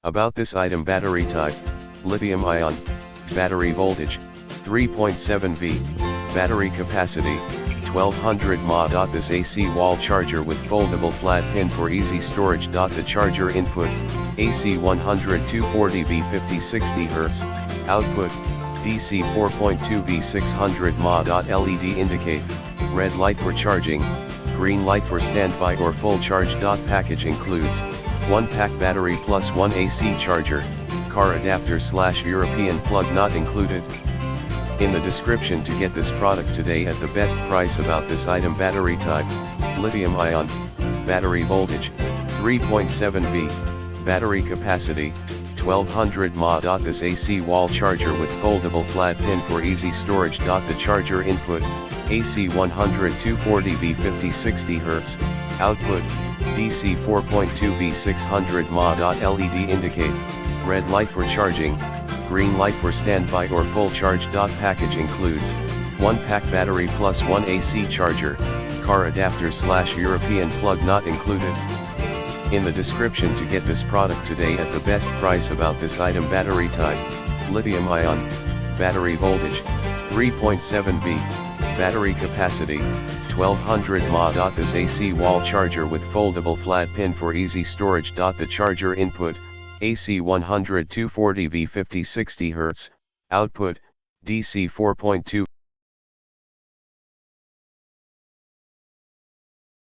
About this item: battery type, lithium ion, battery voltage, 3.7 V, battery capacity, 1200 mAh. This AC wall charger with foldable flat pin for easy storage. The charger input, AC 100 240V 50-60 Hz, output, DC 4.2 V 600 mAh. LED indicate, red light for charging, green light for standby or full charge. Package includes, 1 pack battery plus 1 AC charger, car adapter / European plug not included. In the description to get this product today at the best price. About this item: battery type, lithium ion, battery voltage, 3.7 V, battery capacity, 1200 mAh. This AC wall charger with foldable flat pin for easy storage. The charger input, AC 100 240V 50-60 Hz, output, DC 4.2 V 600 mAh. LED indicate, red light for charging, green light for standby or full charge. Package includes, 1 pack battery plus 1 AC charger, car adapter / European plug not included. In the description to get this product today at the best price. About this item: battery type, lithium ion, battery voltage, 3.7 V, battery capacity, 1200 mAh. This AC wall charger with foldable flat pin for easy storage. The charger input, AC 100 240V 50-60 Hz, output, DC 4.2